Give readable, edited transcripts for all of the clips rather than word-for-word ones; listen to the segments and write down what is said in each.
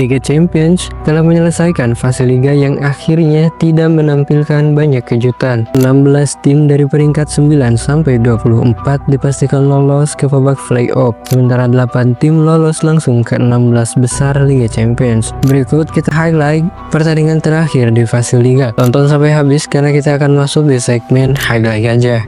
Liga Champions telah menyelesaikan fase liga yang akhirnya tidak menampilkan banyak kejutan. 16 tim dari peringkat 9 sampai 24 dipastikan lolos ke babak playoff, sementara 8 tim lolos langsung ke 16 besar Liga Champions. Berikut kita highlight pertandingan terakhir di fase liga. Tonton sampai habis karena kita akan masuk di segmen highlight aja.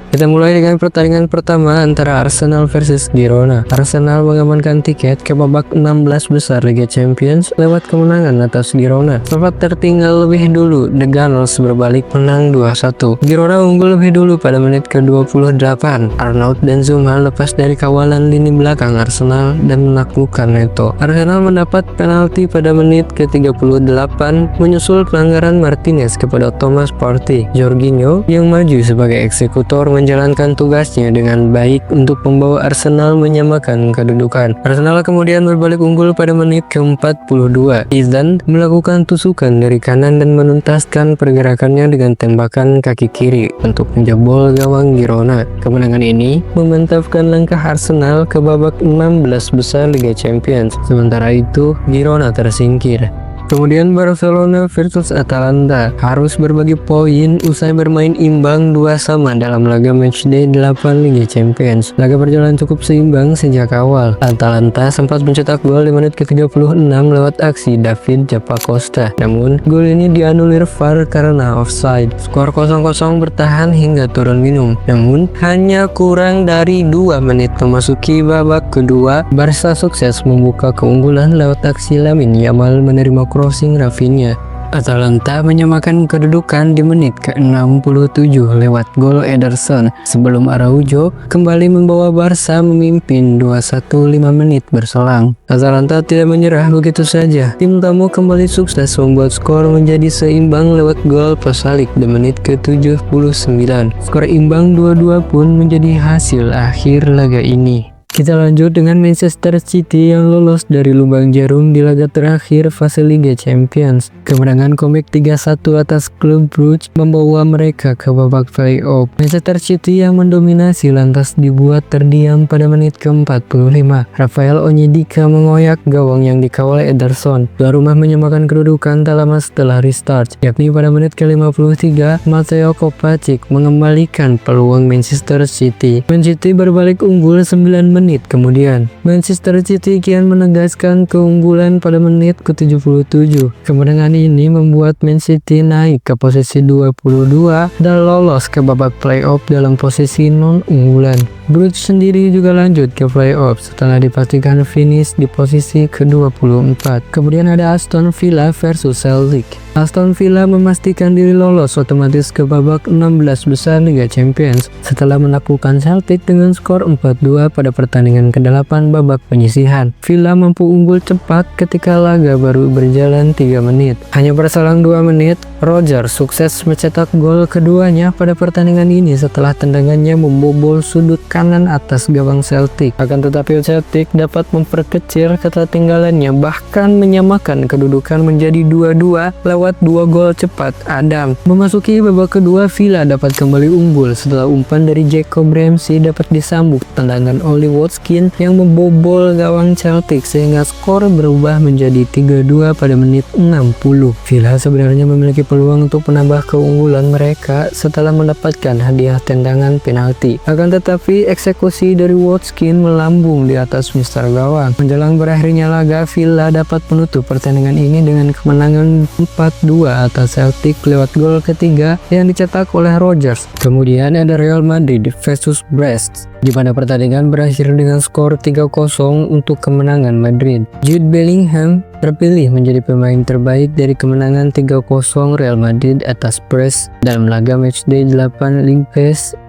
Kita mulai dengan pertandingan pertama antara Arsenal versus Girona. Arsenal mengamankan tiket ke babak 16 besar Liga Champions lewat kemenangan atas Girona. Sempat tertinggal lebih dulu, The Gunners berbalik menang 2-1. Girona unggul lebih dulu pada menit ke-28. Arnaud dan Zuma lepas dari kawalan lini belakang Arsenal dan menaklukkan Neto. Arsenal mendapat penalti pada menit ke-38 menyusul pelanggaran Martinez kepada Thomas Partey. Jorginho yang maju sebagai eksekutor menjalankan tugasnya dengan baik untuk membawa Arsenal menyamakan kedudukan. Arsenal kemudian berbalik unggul pada menit ke-42. Zidane melakukan tusukan dari kanan dan menuntaskan pergerakannya dengan tembakan kaki kiri untuk menjebol gawang Girona. Kemenangan ini memantapkan langkah Arsenal ke babak 16 besar Liga Champions. Sementara itu, Girona tersingkir. Kemudian Barcelona versus Atalanta harus berbagi poin usai bermain imbang 2-2 dalam laga matchday 8 Liga Champions. Laga berjalan cukup seimbang sejak awal. Atalanta sempat mencetak gol di menit ke-36 lewat aksi David Zappacosta. Namun, gol ini dianulir VAR karena offside. Skor 0-0 bertahan hingga turun minum. Namun, hanya kurang dari 2 menit memasuki babak kedua, Barca sukses membuka keunggulan lewat aksi Lamine Yamal menerima crossing Rafinha. Atalanta menyamakan kedudukan di menit ke-67 lewat gol Ederson sebelum Araujo kembali membawa Barca memimpin 2-1 5 menit berselang. Atalanta tidak menyerah begitu saja. Tim tamu kembali sukses membuat skor menjadi seimbang lewat gol Pasalic di menit ke-79. Skor imbang 2-2 pun menjadi hasil akhir laga ini. Kita lanjut dengan Manchester City yang lolos dari lubang jarum di laga terakhir fase Liga Champions. Kemenangan komik 3-1 atas klub Brugge membawa mereka ke babak playoff. Manchester City yang mendominasi lantas dibuat terdiam pada menit ke-45. Rafael Onyedika mengoyak gawang yang dikawal Ederson. Tuan rumah menyamakan kedudukan tak lama setelah restart, yakni pada menit ke-53 Mateo Kovacic mengembalikan peluang Manchester City. Man City berbalik unggul 9 menit kemudian. Manchester City kian menegaskan keunggulan pada menit ke-77. Kemenangan ini membuat Man City naik ke posisi 22 dan lolos ke babak playoff dalam posisi non-unggulan. Brugge sendiri juga lanjut ke playoff setelah dipastikan finish di posisi ke-24. Kemudian ada Aston Villa versus Celtic. Aston Villa memastikan diri lolos otomatis ke babak 16 besar Liga Champions setelah menaklukkan Celtic dengan skor 4-2 pada pertandingan ke-8 babak penyisihan. Villa mampu unggul cepat ketika laga baru berjalan 3 menit. Hanya berselang 2 menit, Rodgers sukses mencetak gol keduanya pada pertandingan ini setelah tendangannya membobol sudut kanan atas gawang Celtic. Akan tetapi Celtic dapat memperkecil ketertinggalannya, bahkan menyamakan kedudukan menjadi 2-2 lewat 2 gol cepat Adam. Memasuki babak kedua, Villa dapat kembali unggul setelah umpan dari Jacob Ramsey dapat disambut tendangan Oli Watkins yang membobol gawang Celtic sehingga skor berubah menjadi 3-2 pada menit 60. Villa sebenarnya memiliki peluang untuk menambah keunggulan mereka setelah mendapatkan hadiah tendangan penalti. Akan tetapi eksekusi dari Watkins melambung di atas mister gawang. Menjelang berakhirnya laga, Villa dapat menutup pertandingan ini dengan kemenangan 4-2 atas Celtic lewat gol ketiga yang dicetak oleh Rodgers. Kemudian ada Real Madrid versus Brest, di mana pertandingan berakhir dengan skor 3-0 untuk kemenangan Madrid. Jude Bellingham terpilih menjadi pemain terbaik dari kemenangan 3-0 Real Madrid atas Brest dalam laga matchday 8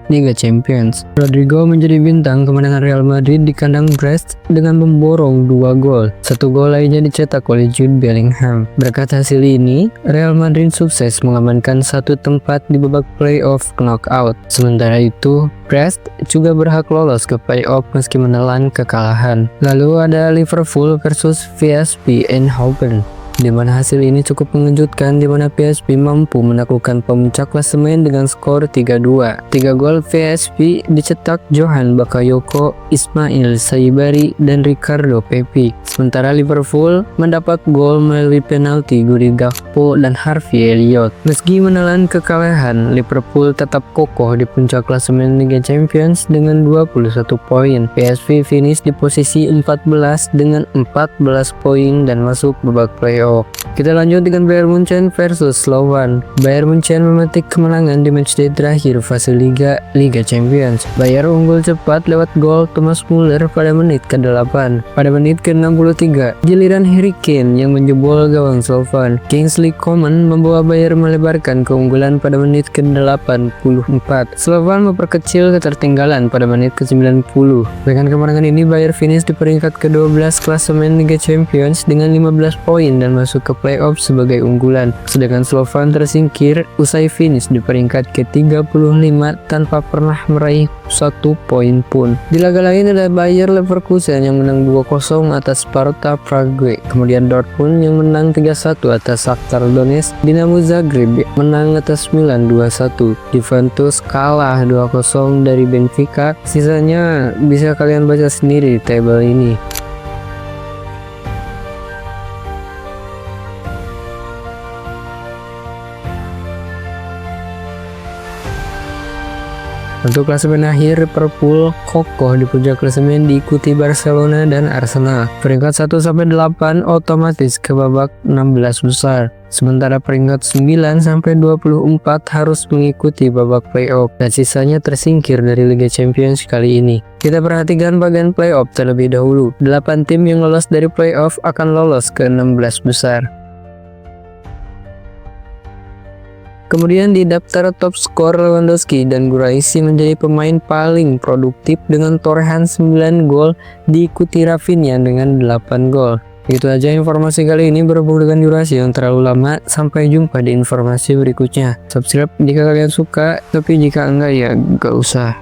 Liga Champions. Rodrigo menjadi bintang kemenangan Real Madrid di kandang Brest dengan memborong 2 gol. 1 gol lainnya dicetak oleh Jude Bellingham. Berkat hasil ini, Real Madrid sukses mengamankan 1 tempat di babak playoff knockout. Sementara itu, Brest juga berhak lolos ke playoff meski menelan kekalahan. Lalu ada Liverpool versus VSP Eindhoven. di mana hasil ini cukup mengejutkan, di mana PSV mampu menaklukkan pemuncak klasemen dengan skor 3-2. 3 gol PSV dicetak Johan Bakayoko, Ismail Saibari, dan Ricardo Pepi. Sementara Liverpool mendapat gol melalui penalti Cody Gakpo dan Harvey Elliott. Meski menelan kekalahan, Liverpool tetap kokoh di puncak klasemen Liga Champions dengan 21 poin. PSV finish di posisi 14 dengan 14 poin dan masuk babak playoff. Kita lanjut dengan Bayern Munchen versus Slovan. Bayern Munchen memetik kemenangan di matchday terakhir fase Liga Champions. Bayern unggul cepat lewat gol Thomas Muller pada menit ke-8. Pada menit ke-63, giliran Harry Kane yang menjebol gawang Slovan. Kingsley Coman membawa Bayern melebarkan keunggulan pada menit ke-84. Slovan memperkecil ketertinggalan pada menit ke-90. Dengan kemenangan ini, Bayern finish di peringkat ke-12 klasemen Liga Champions dengan 15 poin dan masuk ke playoff sebagai unggulan. Sedangkan Slovan tersingkir usai finish di peringkat ke-35 tanpa pernah meraih 1 poin pun. Di laga lain ada Bayer Leverkusen yang menang 2-0 atas Sparta Prague. Kemudian Dortmund yang menang 3-1 atas Shakhtar Donetsk. Dinamo Zagreb menang atas Milan 2-1. Juventus kalah 2-0 dari Benfica. Sisanya bisa kalian baca sendiri di tabel ini. Untuk klasemen akhir, Liverpool kokoh di puncak klasemen diikuti Barcelona dan Arsenal. Peringkat 1-8 otomatis ke babak 16 besar. Sementara peringkat 9-24 harus mengikuti babak playoff dan sisanya tersingkir dari Liga Champions kali ini. Kita perhatikan bagian playoff terlebih dahulu. 8 tim yang lolos dari playoff akan lolos ke 16 besar. Kemudian di daftar top skor, Lewandowski dan Guraisi menjadi pemain paling produktif dengan torehan 9 gol, diikuti Rafinha dengan 8 gol. Itu aja informasi kali ini, berhubung dengan durasi yang terlalu lama. Sampai jumpa di informasi berikutnya. Subscribe jika kalian suka, tapi jika enggak ya gak usah.